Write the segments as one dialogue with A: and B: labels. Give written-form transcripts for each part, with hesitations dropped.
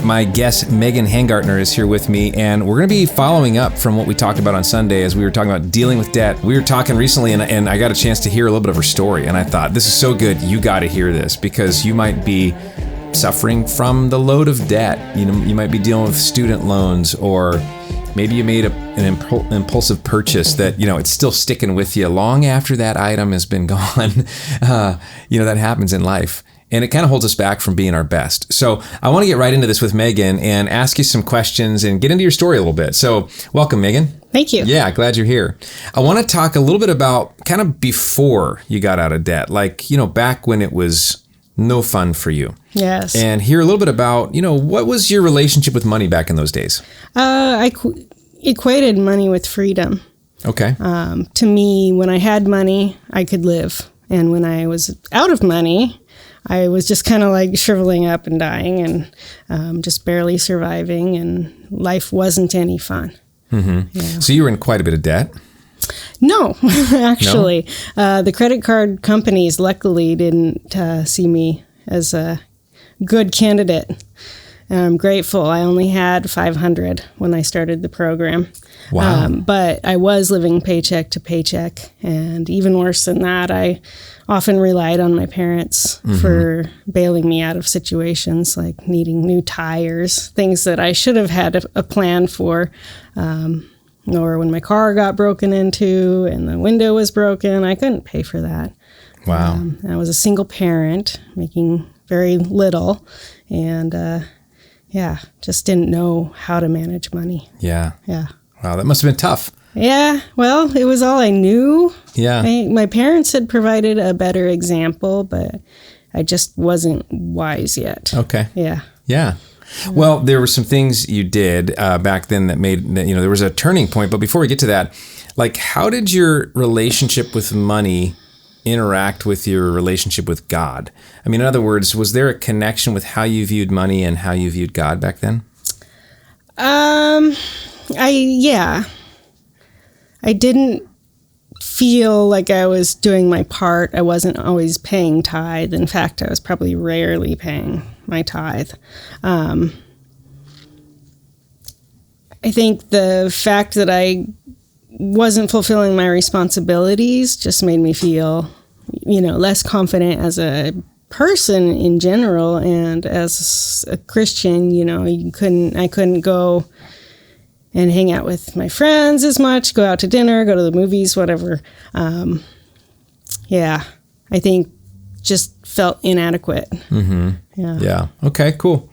A: My guest, Megan Hangartner, is here with me, and we're going to be following up from what we talked about on Sunday as we were talking about dealing with debt. We were talking recently, and I got a chance to hear a little bit of her story, and I thought, this is so good, you got to hear this, because you might be suffering from the load of debt. You know, you might be dealing with student loans, or maybe you made an impulsive purchase that, it's still sticking with you long after that item has been gone. That happens in life. And it kind of holds us back from being our best. So I want to get right into this with Megan and ask you some questions and get into your story a little bit. So welcome, Megan.
B: Thank you.
A: Yeah, glad you're here. I want to talk a little bit about kind of before you got out of debt, like, back when it was no fun for you.
B: Yes.
A: And hear a little bit about, what was your relationship with money back in those days?
B: I equated money with freedom.
A: Okay.
B: To me, when I had money, I could live. And when I was out of money, I was just kind of like shriveling up and dying and just barely surviving, and life wasn't any fun.
A: Mm-hmm. Yeah. So you were in quite a bit of debt?
B: No, actually. No? The credit card companies luckily didn't see me as a good candidate. And I'm grateful. I only had $500 when I started the program.
A: Wow.
B: But I was living paycheck to paycheck. And even worse than that, I often relied on my parents for bailing me out of situations like needing new tires, things that I should have had a plan for. Or when my car got broken into and the window was broken, I couldn't pay for that.
A: Wow.
B: I was a single parent making very little. And just didn't know how to manage money.
A: Yeah.
B: Yeah.
A: Wow, that must have been tough.
B: Yeah, well, it was all I knew.
A: Yeah.
B: My parents had provided a better example, but I just wasn't wise yet.
A: Okay.
B: Yeah.
A: Yeah. Well, there were some things you did back then that made, there was a turning point. But before we get to that, like, how did your relationship with money interact with your relationship with God? I mean, in other words, was there a connection with how you viewed money and how you viewed God back then?
B: I didn't feel like I was doing my part. I wasn't always paying tithe. In fact, I was probably rarely paying my tithe. I think the fact that I wasn't fulfilling my responsibilities just made me feel, less confident as a person in general, and as a Christian, I couldn't go and hang out with my friends as much, go out to dinner, go to the movies, whatever. I think just felt inadequate.
A: Mm-hmm.
B: Yeah.
A: Yeah. Okay, cool.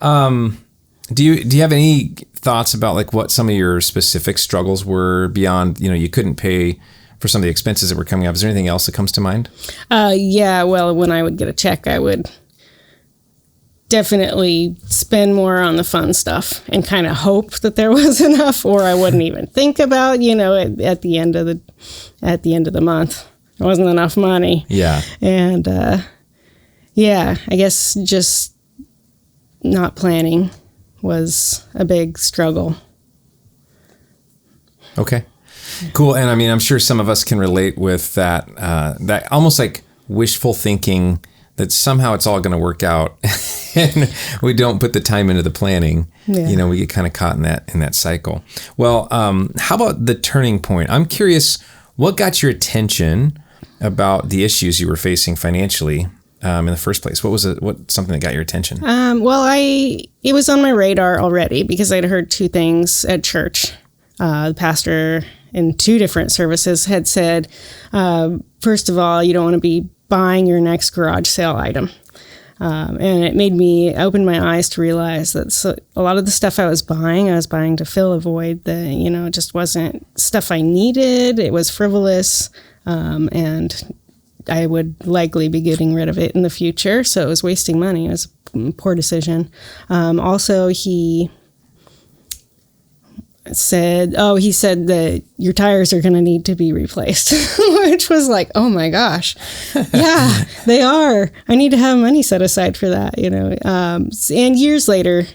A: Do you have any thoughts about like what some of your specific struggles were beyond, you couldn't pay for some of the expenses that were coming up? Is there anything else that comes to mind?
B: Well, when I would get a check, I would definitely spend more on the fun stuff and kind of hope that there was enough, or I wouldn't even think about, at the end of the month, there wasn't enough money.
A: Yeah.
B: And, I guess just not planning was a big struggle.
A: Okay. Cool. And I mean, I'm sure some of us can relate with that almost like wishful thinking that somehow it's all going to work out and we don't put the time into the planning. Yeah. We get kind of caught in that cycle. Well, how about the turning point? I'm curious, what got your attention about the issues you were facing financially in the first place? What was something that got your attention?
B: It was on my radar already because I'd heard two things at church. The pastor in two different services had said, first of all, you don't want to be buying your next garage sale item. And it made me open my eyes to realize that a lot of the stuff I was buying to fill a void that, it just wasn't stuff I needed. It was frivolous. And I would likely be getting rid of it in the future. So it was wasting money. It was a poor decision. Also, he said that your tires are going to need to be replaced, which was like, oh my gosh. Yeah, they are. I need to have money set aside for that, and years later,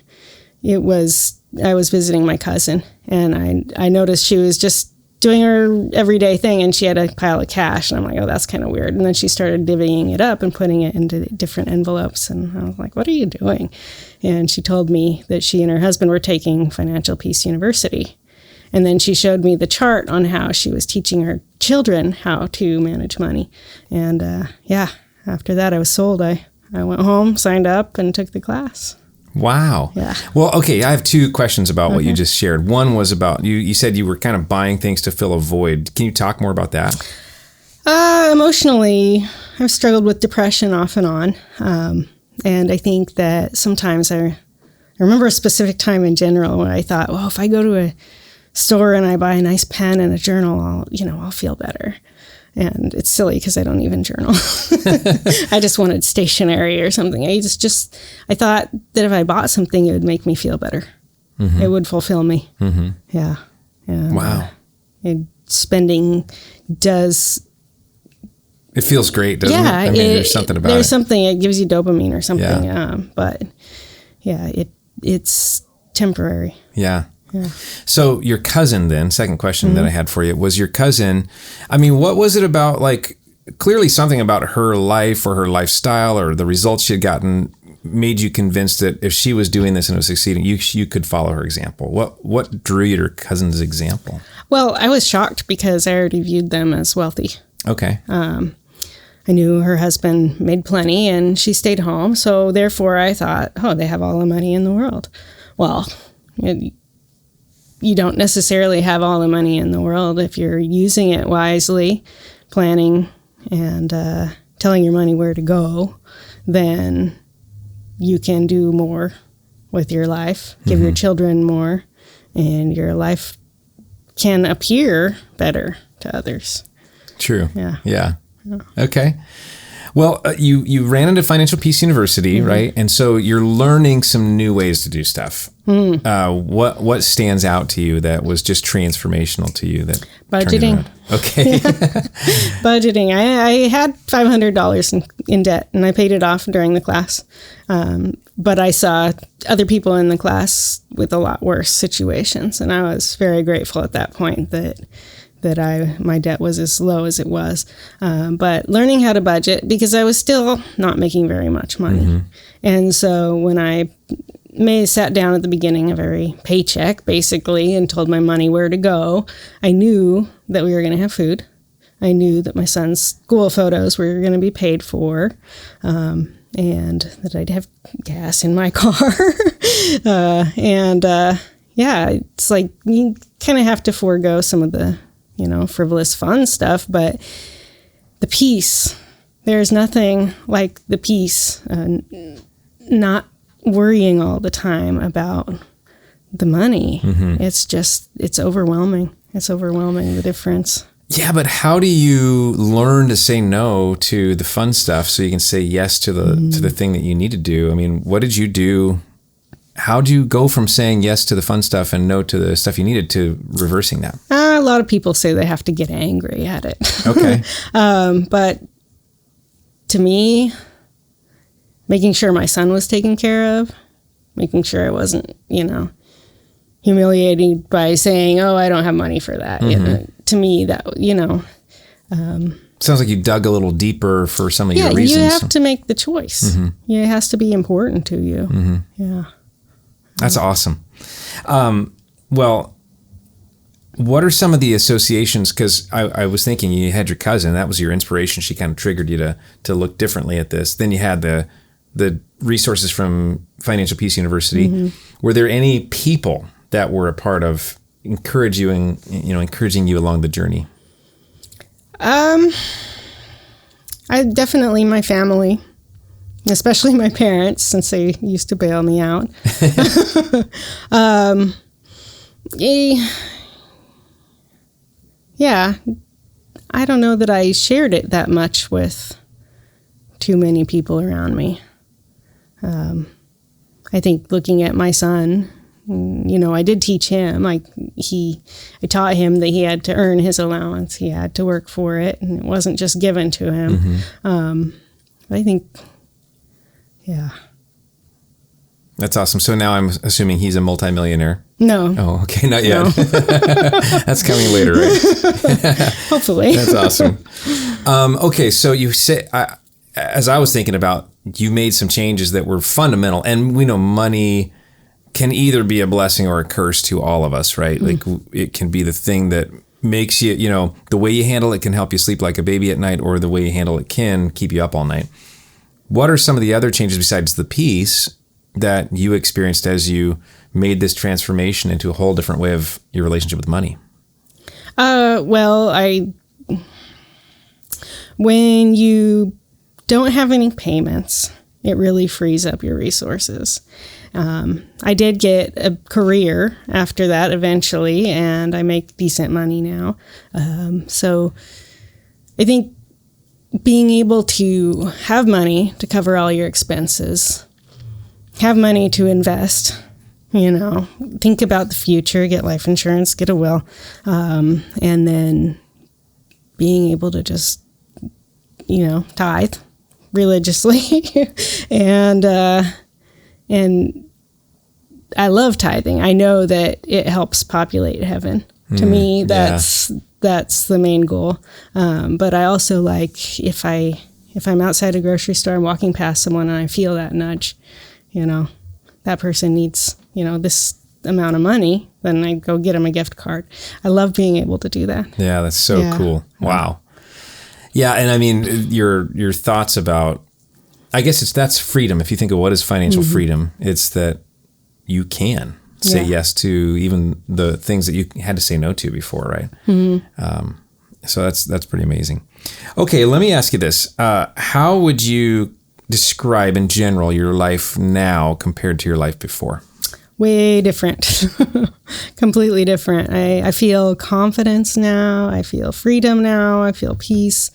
B: I was visiting my cousin, and I noticed she was just doing her everyday thing, and she had a pile of cash, and I'm like, oh, that's kind of weird. And then she started divvying it up and putting it into different envelopes, and I was like, what are you doing? And she told me that she and her husband were taking Financial Peace University. And then she showed me the chart on how she was teaching her children how to manage money. And after that, I was sold. I went home, signed up, and took the class.
A: Wow.
B: Yeah.
A: Well, okay, I have two questions about what you just shared. One was about, you said you were kind of buying things to fill a void. Can you talk more about that?
B: Emotionally, I've struggled with depression off and on. And I think that sometimes I remember a specific time in general where I thought, well, if I go to a store and I buy a nice pen and a journal, I'll feel better. And it's silly because I don't even journal. I just wanted stationery or something. I thought that if I bought something, it would make me feel better. Mm-hmm. It would fulfill me. Mm-hmm. Yeah. And,
A: wow.
B: Spending does.
A: It feels great, doesn't it? I mean, there's something about it.
B: There's something, it gives you dopamine or something.
A: Yeah.
B: But yeah, it's temporary.
A: Yeah.
B: Yeah.
A: So your cousin then, second question that I had for you, was your cousin, I mean, what was it about, like, clearly something about her life or her lifestyle or the results she had gotten made you convinced that if she was doing this and it was succeeding, you could follow her example. What drew you to her cousin's example?
B: Well, I was shocked because I already viewed them as wealthy.
A: Okay.
B: I knew her husband made plenty and she stayed home. So therefore I thought, oh, they have all the money in the world. Well, you don't necessarily have all the money in the world if you're using it wisely, planning and telling your money where to go. Then you can do more with your life, give your children more, and your life can appear better to others.
A: True.
B: Yeah.
A: Okay. Well, you ran into Financial Peace University, right? And so you're learning some new ways to do stuff. What stands out to you that was just transformational to you? That
B: budgeting.
A: Okay.
B: Budgeting. I had $500 in debt, and I paid it off during the class. But I saw other people in the class with a lot worse situations, and I was very grateful at that point that my debt was as low as it was. But learning how to budget, because I was still not making very much money. And so when I sat down at the beginning of every paycheck, basically, and told my money where to go, I knew that we were going to have food. I knew that my son's school photos were going to be paid for, and that I'd have gas in my car. It's like you kind of have to forego some of the frivolous fun stuff, but the peace, there's nothing like the peace, not worrying all the time about the money. It's overwhelming. It's overwhelming, the difference.
A: Yeah, but how do you learn to say no to the fun stuff so you can say yes to the thing that you need to do? I mean, what did you do? How do you go from saying yes to the fun stuff and no to the stuff you needed to reversing that?
B: A lot of people say they have to get angry at it.
A: Okay.
B: But to me, making sure my son was taken care of, making sure I wasn't, humiliated by saying, oh, I don't have money for that. To me, that,
A: Sounds like you dug a little deeper for some of your reasons.
B: Yeah, you have to make the choice. Yeah, it has to be important to you. Yeah.
A: That's awesome. Well, what are some of the associations? Because I was thinking you had your cousin. That was your inspiration. She kind of triggered you to look differently at this. Then you had the resources from Financial Peace University. Were there any people that were a part of encouraging you along the journey?
B: I definitely my family. Especially my parents, since they used to bail me out. Yeah, I don't know that I shared it that much with too many people around me. I think looking at my son, I did teach him. I taught him that he had to earn his allowance. He had to work for it, and it wasn't just given to him. I think. Yeah.
A: That's awesome. So now I'm assuming he's a multimillionaire.
B: No.
A: Oh, okay. Not yet. No. That's coming later, right?
B: Hopefully.
A: That's awesome. Okay. So you say, as I was thinking about, you made some changes that were fundamental, and we know money can either be a blessing or a curse to all of us, right? Like it can be the thing that makes you, the way you handle it can help you sleep like a baby at night, or the way you handle it can keep you up all night. What are some of the other changes besides the peace that you experienced as you made this transformation into a whole different way of your relationship with money?
B: When you don't have any payments, it really frees up your resources. I did get a career after that eventually, and I make decent money now. So I think being able to have money to cover all your expenses, have money to invest, think about the future, get life insurance, get a will, and then being able to just, tithe religiously. and I love tithing. I know that it helps populate heaven. To me, that's the main goal. But I also like if I'm outside a grocery store and walking past someone and I feel that nudge, that person needs, this amount of money, then I go get them a gift card. I love being able to do that.
A: Yeah, that's so cool. Wow. Yeah, and I mean, your thoughts about, I guess that's freedom. If you think of what is financial freedom, it's that you can say yes to even the things that you had to say no to before, right? So that's pretty amazing. Okay, let me ask you this. How would you describe in general your life now compared to your life before?
B: Way different. Completely different. I feel confidence now. I feel freedom now. I feel peace.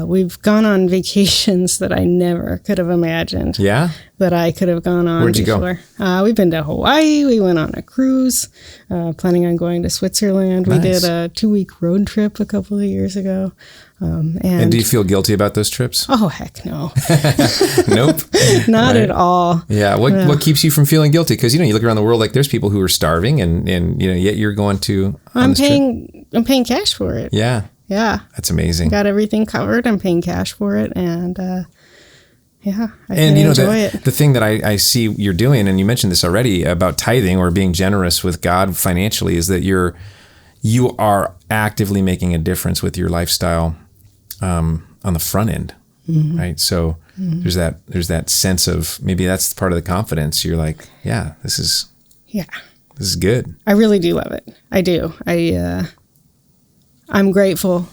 B: We've gone on vacations that I never could have imagined.
A: Yeah?
B: That I could have gone on.
A: Where'd you
B: before. Go? We've been to Hawaii. We went on a cruise. Planning on going to Switzerland.
A: Nice.
B: We did a 2-week road trip a couple of years ago.
A: And do you feel guilty about those trips?
B: Oh, heck no.
A: Nope.
B: Not at all.
A: Yeah. What keeps you from feeling guilty? Because, you look around the world, like there's people who are starving and yet you're going to...
B: I'm paying cash for it.
A: Yeah.
B: Yeah.
A: That's amazing.
B: Got everything covered. I'm paying cash for it. And I can
A: enjoy
B: it.
A: The thing that I see you're doing, and you mentioned this already about tithing or being generous with God financially, is that you are actively making a difference with your lifestyle on the front end, right? So there's that sense of, maybe that's part of the confidence. You're like, yeah, this is good.
B: I really do love it. I do. I'm grateful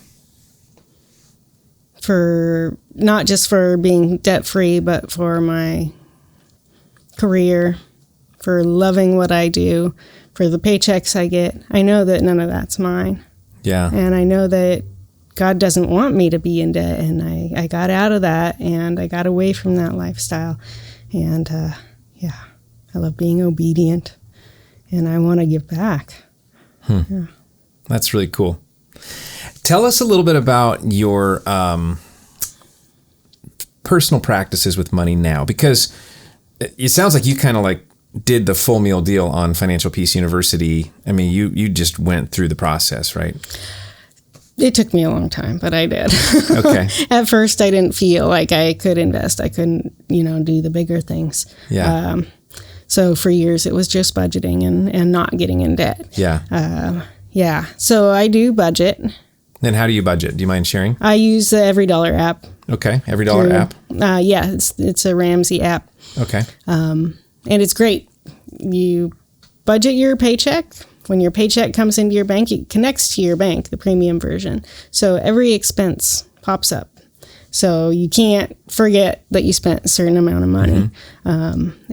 B: for not just for being debt free, but for my career, for loving what I do, for the paychecks I get. I know that none of that's mine.
A: Yeah.
B: And I know that God doesn't want me to be in debt, and I got out of that, and I got away from that lifestyle. And I love being obedient, and I want to give back. Yeah.
A: That's really cool. Tell us a little bit about your personal practices with money now, because it sounds like you kind of like did the full meal deal on Financial Peace University. I mean, you just went through the process, right?
B: It took me a long time, but I did.
A: Okay.
B: At first, I didn't feel like I could invest. I couldn't, do the bigger things.
A: Yeah.
B: So for years, it was just budgeting and not getting in debt.
A: Yeah.
B: Yeah. So I do budget.
A: Then how do you budget? Do you mind sharing?
B: I use the EveryDollar app.
A: Okay. EveryDollar app?
B: Yeah. It's a Ramsey app.
A: Okay.
B: And it's great. You budget your paycheck. When your paycheck comes into your bank, it connects to your bank, the premium version. So every expense pops up. So you can't forget that you spent a certain amount of money.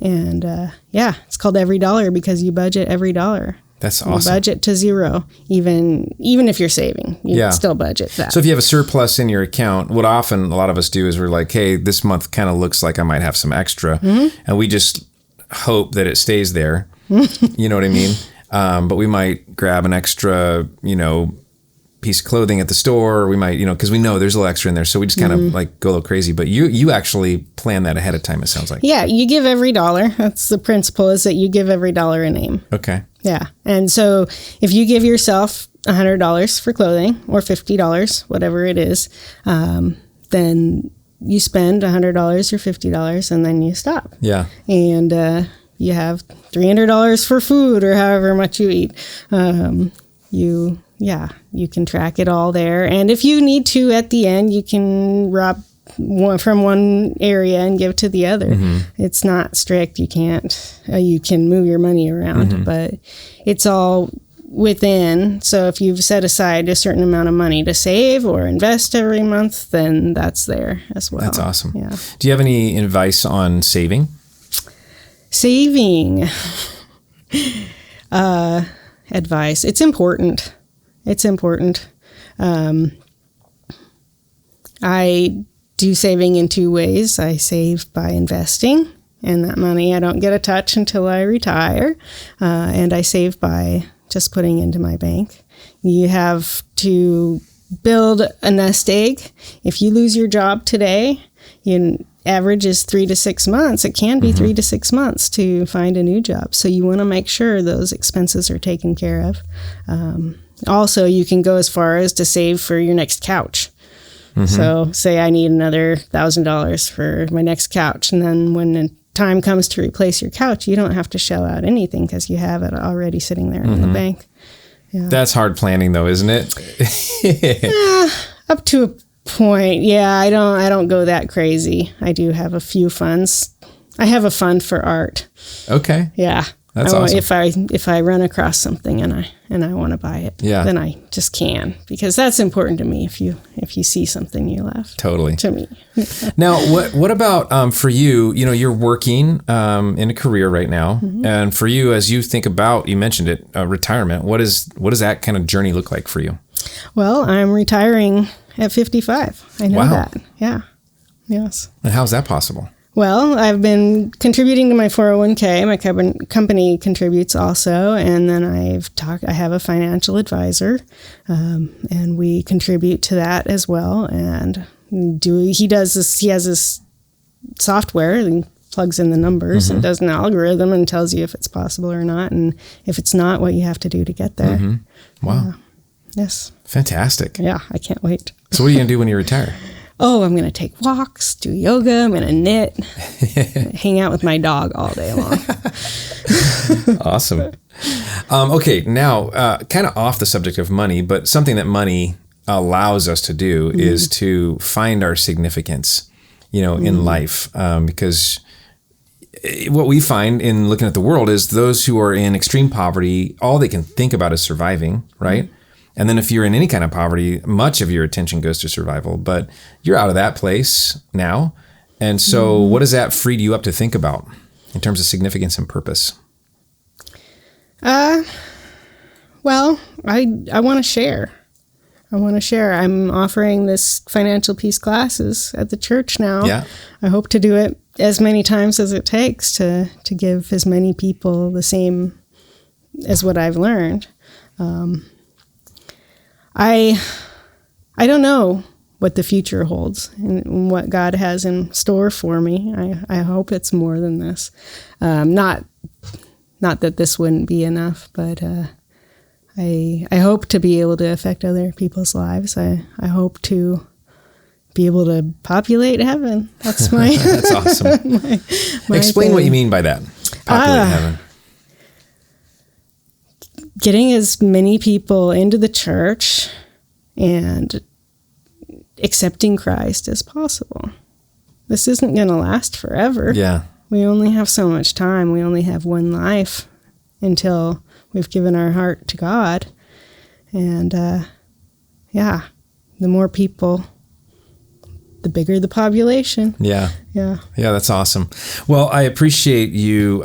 B: It's called EveryDollar because you budget every dollar.
A: That's awesome.
B: You budget to zero, even if you're saving, you still budget that.
A: So if you have a surplus in your account, what often a lot of us do is we're like, hey, this month kind of looks like I might have some extra. And we just hope that it stays there. You know what I mean? But we might grab an extra, piece of clothing at the store. We might, because we know there's a little extra in there. So we just kind of like go a little crazy. But you actually plan that ahead of time, it sounds like.
B: Yeah, you give every dollar. That's the principle, is that you give every dollar a name.
A: Okay.
B: Yeah. And so if you give yourself $100 for clothing or $50, whatever it is, then you spend $100 or $50 and then you stop.
A: Yeah.
B: And you have $300 for food or however much you eat. You can track it all there. And if you need to, at the end, you can rob from one area and give to the other. It's not strict. You can't. You can move your money around, but it's all within. So if you've set aside a certain amount of money to save or invest every month, then that's there as well.
A: That's awesome.
B: Yeah.
A: Do you have any advice on saving?
B: Saving. Advice. It's important. It's important. I do saving in two ways. I save by investing, and that money I don't get a touch until I retire. And I save by just putting into my bank. You have to build a nest egg. If you lose your job today, average is 3 to 6 months. It can be 3 to 6 months to find a new job. So you want to make sure those expenses are taken care of. Also, you can go as far as to save for your next couch. So say I need another $1,000 for my next couch. And then when the time comes to replace your couch, you don't have to shell out anything because you have it already sitting there in the bank. Yeah.
A: That's hard planning though, isn't it?
B: Up to a point. Yeah, I don't go that crazy. I do have a few funds. I have a fund for art.
A: Okay.
B: Yeah.
A: That's awesome.
B: If I run across something and I want to buy it, then I just can, because that's important to me. If you see something you love,
A: totally
B: to me.
A: Now, what about for you? You're working in a career right now, and for you, as you think about, you mentioned it, retirement. What does that kind of journey look like for you?
B: Well, I'm retiring at 55. I know that. Yeah. Yes.
A: And how's that possible?
B: Well, I've been contributing to my 401k. My company contributes also, and then I have a financial advisor, and we contribute to that as well. And he has this software and plugs in the numbers and does an algorithm and tells you if it's possible or not, and if it's not, what you have to do to get there.
A: Wow.
B: Yes.
A: Fantastic.
B: Yeah, I can't wait.
A: So what are you going to do when you retire?
B: Oh, I'm going to take walks, do yoga, I'm going to knit, hang out with my dog all day long.
A: Awesome. Okay, now kind of off the subject of money, but something that money allows us to do is to find our significance, in life. Because what we find in looking at the world is those who are in extreme poverty, all they can think about is surviving, right? And then if you're in any kind of poverty, much of your attention goes to survival, but you're out of that place now. And so what has that freed you up to think about in terms of significance and purpose?
B: Well, I want to share. I'm offering this financial peace classes at the church now.
A: Yeah. I
B: hope to do it as many times as it takes to give as many people the same as what I've learned. I don't know what the future holds and what God has in store for me. I hope it's more than this. Not that this wouldn't be enough, but I hope to be able to affect other people's lives. I hope to be able to populate heaven. That's my
A: That's awesome. my Explain thing. What you mean by that. Populate heaven.
B: Getting as many people into the church and accepting Christ as possible. This isn't going to last forever.
A: Yeah.
B: We only have so much time. We only have one life until we've given our heart to God. And the more people, the bigger the population.
A: Yeah.
B: Yeah.
A: Yeah, that's awesome. Well, I appreciate you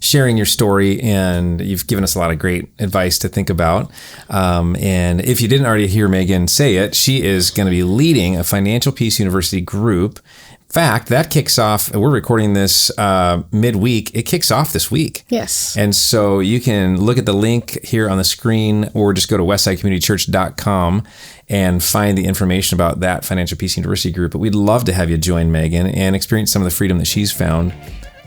A: sharing your story, and you've given us a lot of great advice to think about. And if you didn't already hear Megan say it, she is going to be leading a Financial Peace University group fact, that kicks off, we're recording this midweek. It kicks off this week.
B: Yes.
A: And so you can look at the link here on the screen or just go to westsidecommunitychurch.com and find the information about that Financial Peace University group. But we'd love to have you join Megan and experience some of the freedom that she's found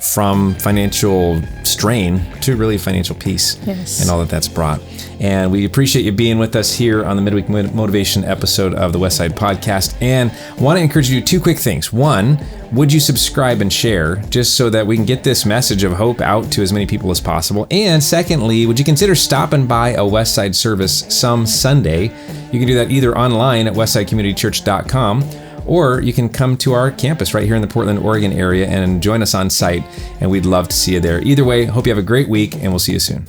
A: from financial strain to really financial peace.
B: Yes.
A: And all that that's brought. And we appreciate you being with us here on the Midweek Motivation episode of the Westside podcast. And want to encourage you to do 2 quick things. One, would you subscribe and share just so that we can get this message of hope out to as many people as possible? And secondly, would you consider stopping by a Westside service some Sunday? You can do that either online at westsidecommunitychurch.com, or you can come to our campus right here in the Portland, Oregon area and join us on site, and we'd love to see you there. Either way, hope you have a great week, and we'll see you soon.